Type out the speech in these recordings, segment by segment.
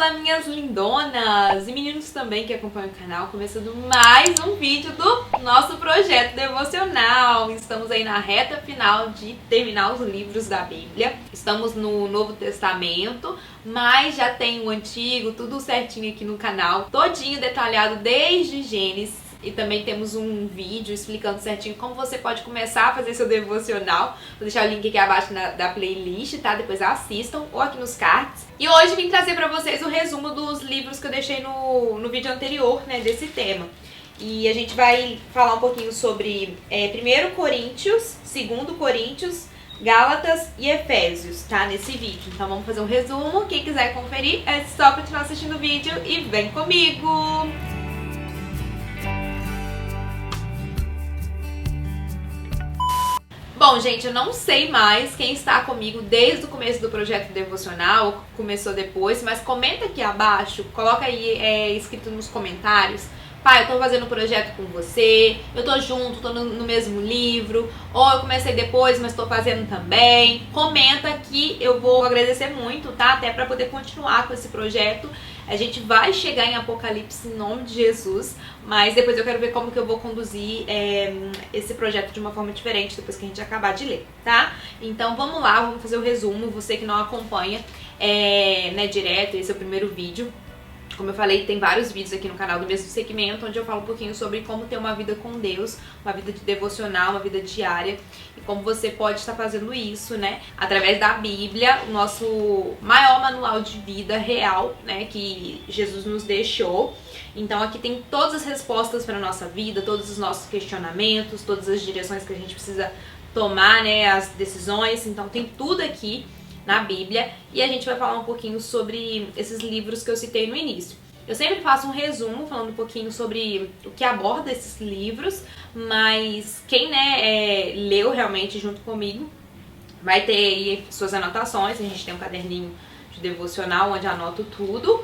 Olá, minhas lindonas e meninos também que acompanham o canal, começando mais um vídeo do nosso projeto devocional. Estamos aí na reta final de terminar os livros da Bíblia. Estamos no Novo Testamento, mas já tem o Antigo, tudo certinho aqui no canal, todinho detalhado desde Gênesis. E também temos um vídeo explicando certinho como você pode começar a fazer seu devocional. Vou deixar o link aqui abaixo da playlist, tá? Depois assistam, ou aqui nos cards. E hoje vim trazer pra vocês o resumo dos livros que eu deixei no vídeo anterior, né, desse tema. E a gente vai falar um pouquinho sobre 1 Coríntios, 2 Coríntios, Gálatas e Efésios, tá? Nesse vídeo. Então vamos fazer um resumo. Quem quiser conferir, é só continuar assistindo o vídeo e vem comigo! Bom, gente, eu não sei mais quem está comigo desde o começo do projeto devocional, começou depois, mas comenta aqui abaixo, coloca aí escrito nos comentários: pai, eu tô fazendo o projeto com você, eu tô junto, tô no mesmo livro, ou eu comecei depois, mas tô fazendo também. Comenta que eu vou agradecer muito, tá? Até pra poder continuar com esse projeto. A gente vai chegar em Apocalipse em nome de Jesus, mas depois eu quero ver como que eu vou conduzir esse projeto de uma forma diferente depois que a gente acabar de ler, tá? Então vamos lá, vamos fazer o resumo. Você que não acompanha direto, esse é o primeiro vídeo. Como eu falei, tem vários vídeos aqui no canal do mesmo segmento, onde eu falo um pouquinho sobre como ter uma vida com Deus, uma vida de devocional, uma vida diária, e como você pode estar fazendo isso, né, através da Bíblia, o nosso maior manual de vida real, né, que Jesus nos deixou. Então aqui tem todas as respostas para a nossa vida, todos os nossos questionamentos, todas as direções que a gente precisa tomar, né, as decisões. Então tem tudo aqui na Bíblia, e a gente vai falar um pouquinho sobre esses livros que eu citei no início. Eu sempre faço um resumo falando um pouquinho sobre o que aborda esses livros, mas quem leu realmente junto comigo vai ter aí suas anotações. A gente tem um caderninho de devocional onde anoto tudo.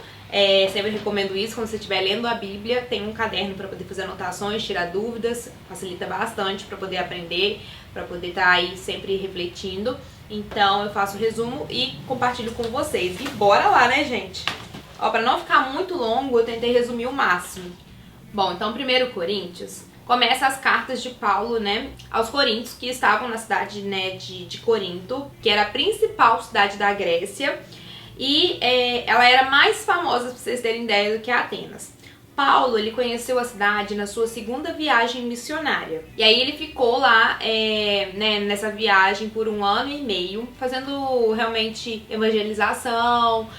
Sempre recomendo isso, quando você estiver lendo a Bíblia, tem um caderno para poder fazer anotações, tirar dúvidas, facilita bastante para poder aprender, para poder estar aí sempre refletindo. Então eu faço o resumo e compartilho com vocês. E bora lá, né, gente? Ó, para não ficar muito longo, eu tentei resumir o máximo. Bom, então 1 Coríntios começa as cartas de Paulo, né, aos coríntios que estavam na cidade, né, de Corinto, que era a principal cidade da Grécia. E ela era mais famosa, pra vocês terem ideia, do que Atenas. Paulo, ele conheceu a cidade na sua segunda viagem missionária. E aí ele ficou lá, nessa viagem por 1 ano e meio, fazendo realmente evangelização,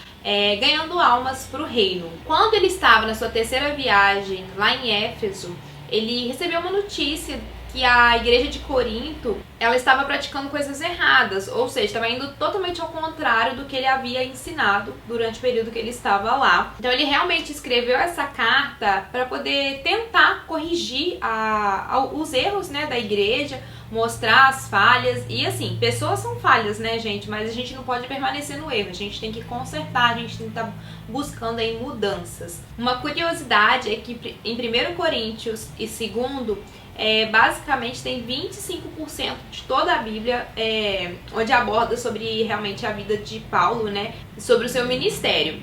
ganhando almas para o reino. Quando ele estava na sua terceira viagem, lá em Éfeso, ele recebeu uma notícia que a igreja de Corinto, ela estava praticando coisas erradas, ou seja, estava indo totalmente ao contrário do que ele havia ensinado durante o período que ele estava lá. Então ele realmente escreveu essa carta para poder tentar corrigir os erros, né, da igreja, mostrar as falhas. E assim, pessoas são falhas, né, gente, mas a gente não pode permanecer no erro, a gente tem que consertar, a gente tem que estar buscando aí mudanças. Uma curiosidade é que em 1 Coríntios e 2, basicamente tem 25% de toda a Bíblia onde aborda sobre realmente a vida de Paulo, né, sobre o seu ministério.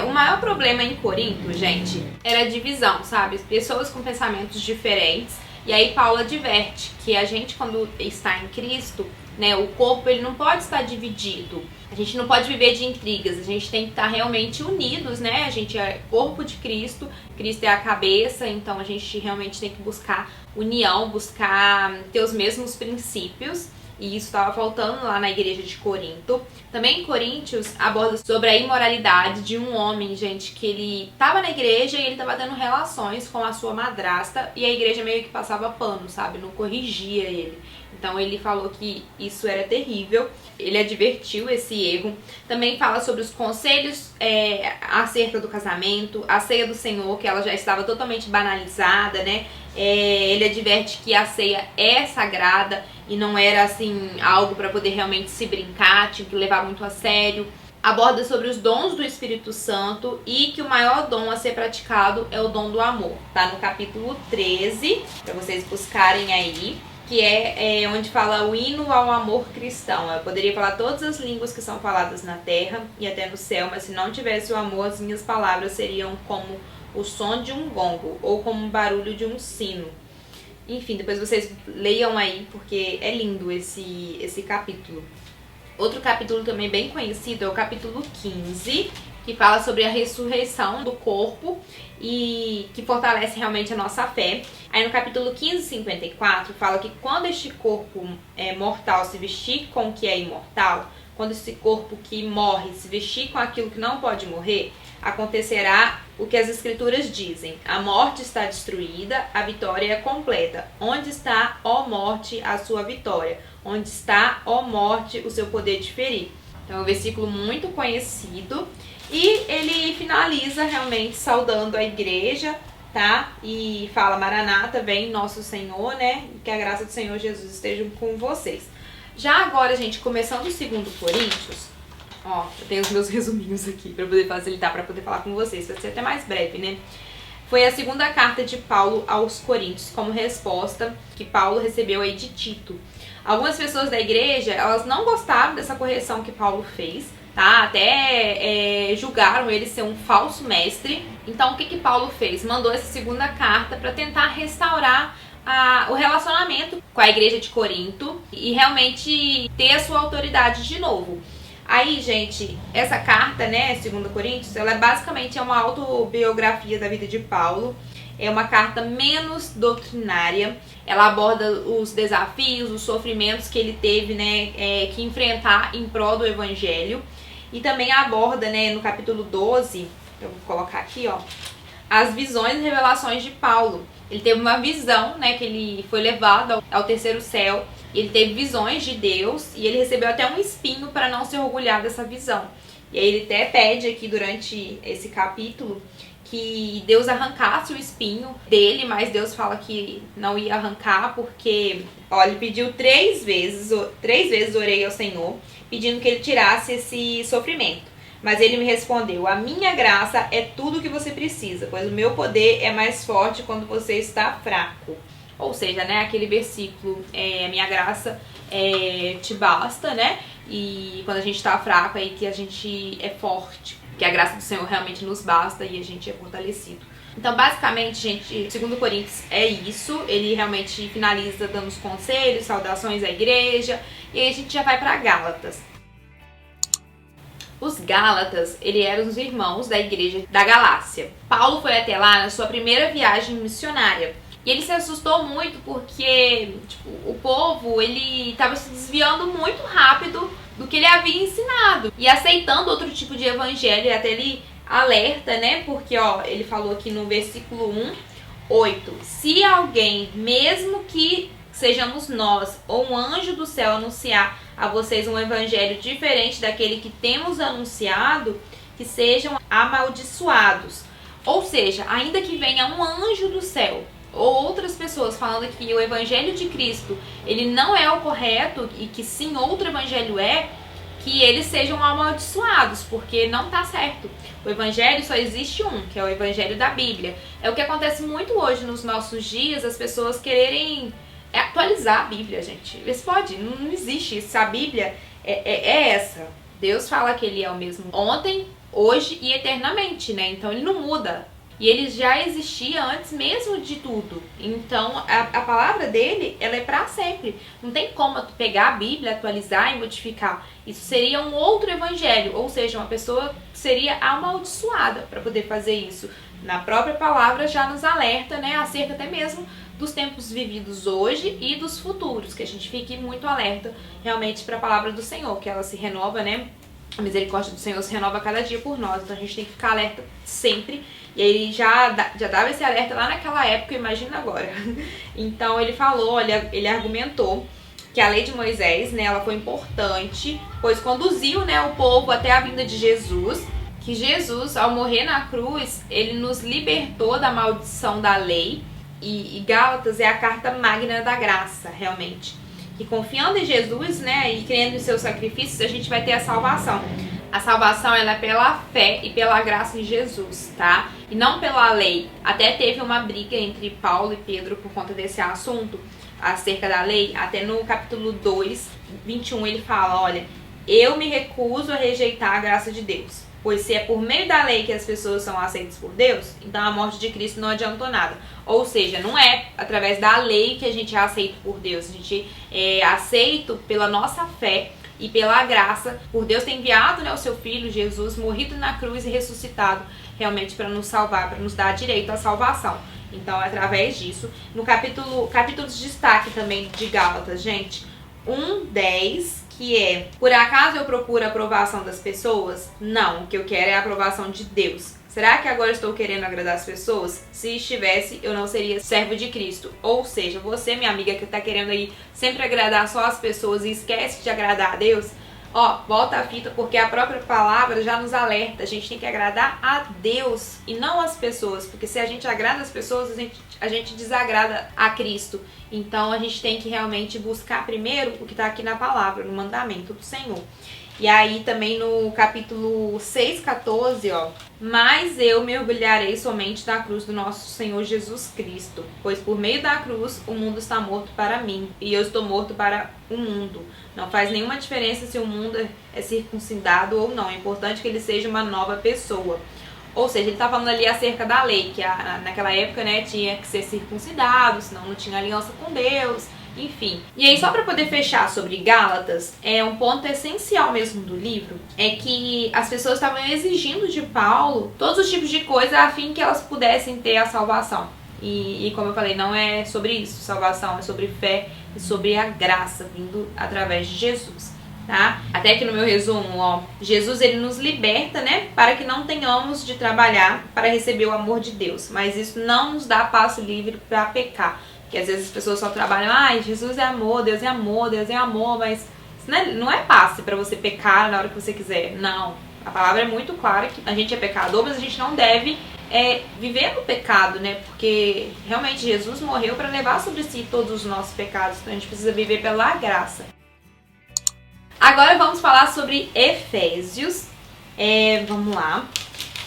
O maior problema em Corinto, gente, era a divisão, sabe? Pessoas com pensamentos diferentes. E aí Paulo adverte que a gente, quando está em Cristo, né, o corpo ele não pode estar dividido. A gente não pode viver de intrigas, a gente tem que estar realmente unidos, né? A gente é corpo de Cristo, Cristo é a cabeça, então a gente realmente tem que buscar união, buscar ter os mesmos princípios. E isso estava faltando lá na igreja de Corinto. Também em Coríntios aborda sobre a imoralidade de um homem, gente, que ele estava na igreja e ele estava tendo relações com a sua madrasta, e a igreja meio que passava pano, sabe? Não corrigia ele. Então ele falou que isso era terrível, ele advertiu esse erro. Também fala sobre os conselhos acerca do casamento, a ceia do Senhor, que ela já estava totalmente banalizada, né? Ele adverte que a ceia é sagrada e não era assim algo para poder realmente se brincar, tinha que levar muito a sério. Aborda sobre os dons do Espírito Santo e que o maior dom a ser praticado é o dom do amor. Tá no capítulo 13, para vocês buscarem aí. que é onde fala o hino ao amor cristão. Eu poderia falar todas as línguas que são faladas na terra e até no céu, mas se não tivesse o amor, as minhas palavras seriam como o som de um gongo ou como o barulho de um sino. Enfim, depois vocês leiam aí, porque é lindo esse capítulo. Outro capítulo também bem conhecido é o capítulo 15, que fala sobre a ressurreição do corpo e que fortalece realmente a nossa fé. Aí no capítulo 15:54 fala que quando este corpo mortal se vestir com o que é imortal, quando esse corpo que morre se vestir com aquilo que não pode morrer, acontecerá o que as escrituras dizem: a morte está destruída, a vitória é completa. Onde está, ó morte, a sua vitória? Onde está, ó morte, o seu poder de ferir? Então é um versículo muito conhecido e ele finaliza realmente saudando a igreja, tá? E fala: Maranata, vem nosso Senhor, né? Que a graça do Senhor Jesus esteja com vocês. Já agora, gente, começando o 2 Coríntios, ó, eu tenho os meus resuminhos aqui para poder facilitar, para poder falar com vocês, vai ser até mais breve, né? Foi a segunda carta de Paulo aos Coríntios, como resposta que Paulo recebeu aí de Tito. Algumas pessoas da igreja, elas não gostaram dessa correção que Paulo fez, tá? Até julgaram ele ser um falso mestre. Então, o que Paulo fez? Mandou essa segunda carta para tentar restaurar o relacionamento com a igreja de Corinto e realmente ter a sua autoridade de novo. Aí, gente, essa carta, né, 2 Coríntios, ela basicamente é uma autobiografia da vida de Paulo. É uma carta menos doutrinária. Ela aborda os desafios, os sofrimentos que ele teve, né, que enfrentar em prol do evangelho. E também aborda, né, no capítulo 12, eu vou colocar aqui, ó, as visões e revelações de Paulo. Ele teve uma visão, né, que ele foi levado ao terceiro céu. Ele teve visões de Deus e ele recebeu até um espinho para não se orgulhar dessa visão. E aí ele até pede aqui durante esse capítulo que Deus arrancasse o espinho dele, mas Deus fala que não ia arrancar porque, ó, ele pediu 3 vezes orei ao Senhor, pedindo que ele tirasse esse sofrimento. Mas ele me respondeu: a minha graça é tudo o que você precisa, pois o meu poder é mais forte quando você está fraco. Ou seja, né, aquele versículo, a minha graça te basta, né? E quando a gente está fraco, é aí que a gente é forte, que a graça do Senhor realmente nos basta e a gente é fortalecido. Então, basicamente, gente, 2 Coríntios é isso. Ele realmente finaliza dando os conselhos, saudações à igreja, e aí a gente já vai para Gálatas. Os Gálatas, eles eram os irmãos da igreja da Galácia. Paulo foi até lá na sua primeira viagem missionária. E ele se assustou muito porque, tipo, o povo, ele estava se desviando muito rápido do que ele havia ensinado e aceitando outro tipo de evangelho. E até ele alerta, né? Porque, ó, ele falou aqui no versículo 1:8: se alguém, mesmo que sejamos nós ou um anjo do céu, anunciar a vocês um evangelho diferente daquele que temos anunciado, que sejam amaldiçoados. Ou seja, ainda que venha um anjo do céu ou outras pessoas falando que o evangelho de Cristo ele não é o correto e que sim outro evangelho que eles sejam amaldiçoados, porque não tá certo. O evangelho só existe um, que é o evangelho da Bíblia. É o que acontece muito hoje nos nossos dias, as pessoas quererem atualizar a Bíblia, gente. Vê se pode, não existe isso. A Bíblia é essa. Deus fala que ele é o mesmo ontem, hoje e eternamente, né? Então ele não muda. E ele já existia antes mesmo de tudo. Então a palavra dele, ela é para sempre. Não tem como tu pegar a Bíblia, atualizar e modificar. Isso seria um outro evangelho, ou seja, uma pessoa seria amaldiçoada para poder fazer isso. Na própria palavra já nos alerta, né, acerca até mesmo dos tempos vividos hoje e dos futuros, que a gente fique muito alerta realmente para a palavra do Senhor, que ela se renova, né? A misericórdia do Senhor se renova cada dia por nós, então a gente tem que ficar alerta sempre. E ele já dava esse alerta lá naquela época, imagina agora. Então ele falou, olha, ele argumentou que a lei de Moisés, né, ela foi importante, pois conduziu, né, o povo até a vinda de Jesus, que Jesus, ao morrer na cruz, ele nos libertou da maldição da lei, e Gálatas é a carta magna da graça, realmente. Que confiando em Jesus, né, e crendo em seus sacrifícios, a gente vai ter a salvação. A salvação ela é pela fé e pela graça em Jesus, tá? E não pela lei. Até teve uma briga entre Paulo e Pedro por conta desse assunto, acerca da lei, até no capítulo 2, 21, ele fala, olha, eu me recuso a rejeitar a graça de Deus, pois se é por meio da lei que as pessoas são aceitas por Deus, então a morte de Cristo não adiantou nada. Ou seja, não é através da lei que a gente é aceito por Deus, a gente é aceito pela nossa fé e pela graça, por Deus ter enviado, né, o seu Filho Jesus, morrido na cruz e ressuscitado, realmente para nos salvar, para nos dar direito à salvação. Então, é através disso. No capítulo de destaque também de Gálatas, gente, 1:10, que é: por acaso eu procuro a aprovação das pessoas? Não, o que eu quero é a aprovação de Deus. Será que agora estou querendo agradar as pessoas? Se estivesse, eu não seria servo de Cristo. Ou seja, você, minha amiga, que está querendo aí sempre agradar só as pessoas e esquece de agradar a Deus, ó, volta a fita, porque a própria palavra já nos alerta. A gente tem que agradar a Deus e não as pessoas, porque se a gente agrada as pessoas, a gente desagrada a Cristo. Então a gente tem que realmente buscar primeiro o que está aqui na palavra, no mandamento do Senhor. E aí também no capítulo 6:14, ó: mas eu me orgulharei somente da cruz do nosso Senhor Jesus Cristo, pois por meio da cruz o mundo está morto para mim, e eu estou morto para o mundo. Não faz nenhuma diferença se o mundo é circuncidado ou não, é importante que ele seja uma nova pessoa. Ou seja, ele está falando ali acerca da lei, que naquela época, né, tinha que ser circuncidado, senão não tinha aliança com Deus, enfim. E aí, só para poder fechar sobre Gálatas, um ponto essencial mesmo do livro é que as pessoas estavam exigindo de Paulo todos os tipos de coisa a fim que elas pudessem ter a salvação. E como eu falei, não é sobre isso, salvação é sobre fé e sobre a graça vindo através de Jesus, tá? Até aqui no meu resumo, ó, Jesus ele nos liberta, né, para que não tenhamos de trabalhar para receber o amor de Deus, mas isso não nos dá passo livre para pecar. Porque às vezes as pessoas só trabalham, Jesus é amor, Deus é amor, Deus é amor, mas isso não é passe para você pecar na hora que você quiser. Não, a palavra é muito clara que a gente é pecador, mas a gente não deve viver no pecado, né? Porque realmente Jesus morreu para levar sobre si todos os nossos pecados, então a gente precisa viver pela graça. Agora vamos falar sobre Efésios. Vamos lá.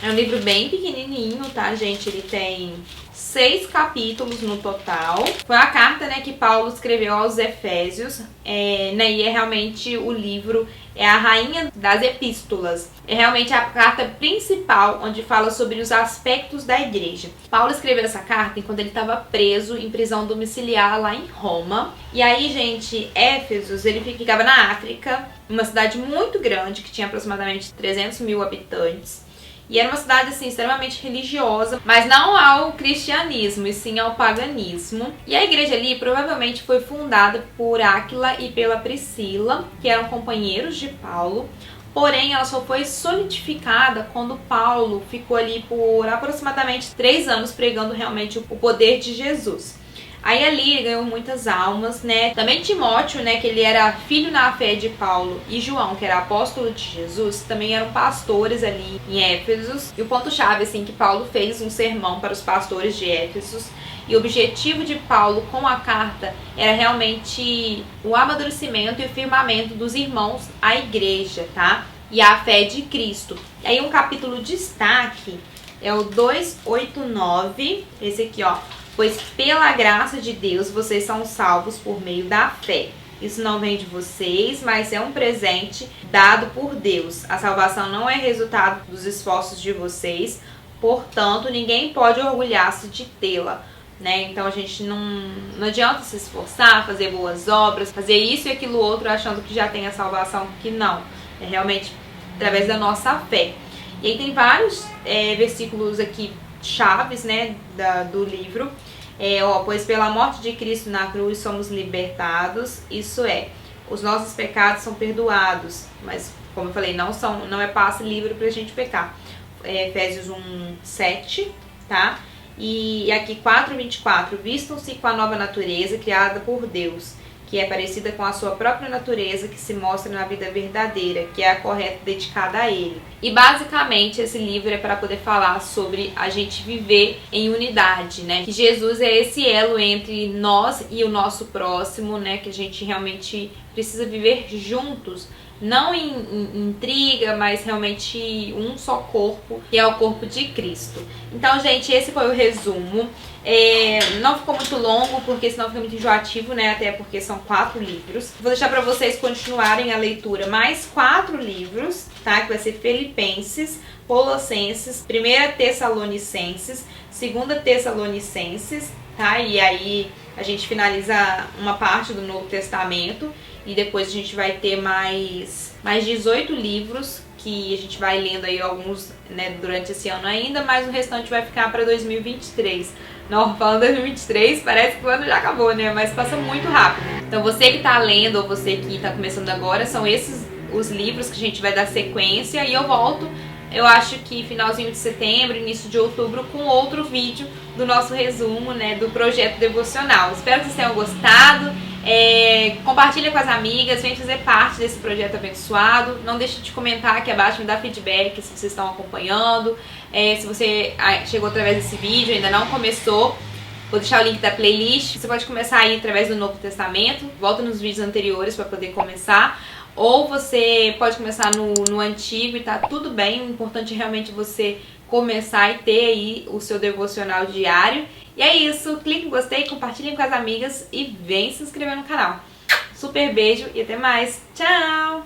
É um livro bem pequenininho, tá, gente? Ele tem 6 capítulos no total. Foi a carta, né, que Paulo escreveu aos Efésios, né, e realmente o livro é a rainha das epístolas. É realmente a carta principal, onde fala sobre os aspectos da igreja. Paulo escreveu essa carta enquanto ele estava preso em prisão domiciliar lá em Roma. E aí, gente, Éfesos, ele ficava na África, uma cidade muito grande, que tinha aproximadamente 300 mil habitantes. E era uma cidade, assim, extremamente religiosa, mas não ao cristianismo, e sim ao paganismo. E a igreja ali provavelmente foi fundada por Áquila e pela Priscila, que eram companheiros de Paulo. Porém, ela só foi solidificada quando Paulo ficou ali por aproximadamente 3 anos pregando realmente o poder de Jesus. Aí ali ele ganhou muitas almas, né? Também Timóteo, né, que ele era filho na fé de Paulo, e João, que era apóstolo de Jesus, também eram pastores ali em Éfesos. E o ponto-chave, assim, que Paulo fez um sermão para os pastores de Éfesos. E o objetivo de Paulo com a carta era realmente o amadurecimento e o firmamento dos irmãos à igreja, tá? E a fé de Cristo. E aí um capítulo de destaque é o 2:8-9, esse aqui, ó. Pois pela graça de Deus vocês são salvos por meio da fé. Isso não vem de vocês, mas é um presente dado por Deus. A salvação não é resultado dos esforços de vocês, portanto, ninguém pode orgulhar-se de tê-la, né? Então a gente não adianta se esforçar, fazer boas obras, fazer isso e aquilo outro achando que já tem a salvação, que não. É realmente através da nossa fé. E aí tem vários versículos aqui chaves, né, do livro. Pois pela morte de Cristo na cruz somos libertados, isso é, os nossos pecados são perdoados, mas como eu falei, não é passe livre pra gente pecar. Efésios 1:7, tá? E aqui 4:24, vistam-se com a nova natureza criada por Deus, que é parecida com a sua própria natureza, que se mostra na vida verdadeira, que é a correta dedicada a Ele. E basicamente esse livro é para poder falar sobre a gente viver em unidade, né? Que Jesus é esse elo entre nós e o nosso próximo, né? Que a gente realmente precisa viver juntos, não em intriga, mas realmente um só corpo, que é o corpo de Cristo. Então, gente, esse foi o resumo. Não ficou muito longo, porque senão fica muito enjoativo, né? Até porque são 4 livros. Vou deixar pra vocês continuarem a leitura mais 4 livros, tá? Que vai ser Filipenses, Colossenses, 1 Tessalonicenses, 2 Tessalonicenses, tá? E aí a gente finaliza uma parte do Novo Testamento e depois a gente vai ter mais 18 livros que a gente vai lendo aí alguns, né, durante esse ano ainda, mas o restante vai ficar para 2023. Não, falando 2023, parece que o ano já acabou, né? Mas passa muito rápido. Então você que tá lendo ou você que tá começando agora, são esses os livros que a gente vai dar sequência e eu volto, eu acho que finalzinho de setembro, início de outubro, com outro vídeo do nosso resumo, né, do projeto devocional. Espero que vocês tenham gostado. Compartilha com as amigas, vem fazer parte desse projeto abençoado. Não deixe de comentar aqui abaixo, me dá feedback se vocês estão acompanhando. Se você chegou através desse vídeo e ainda não começou, vou deixar o link da playlist. Você pode começar aí através do Novo Testamento, volta nos vídeos anteriores para poder começar. Ou você pode começar no antigo e tá tudo bem. O importante é realmente você começar e ter aí o seu devocional diário. E é isso, clique em gostei, compartilhem com as amigas e vem se inscrever no canal. Super beijo e até mais. Tchau!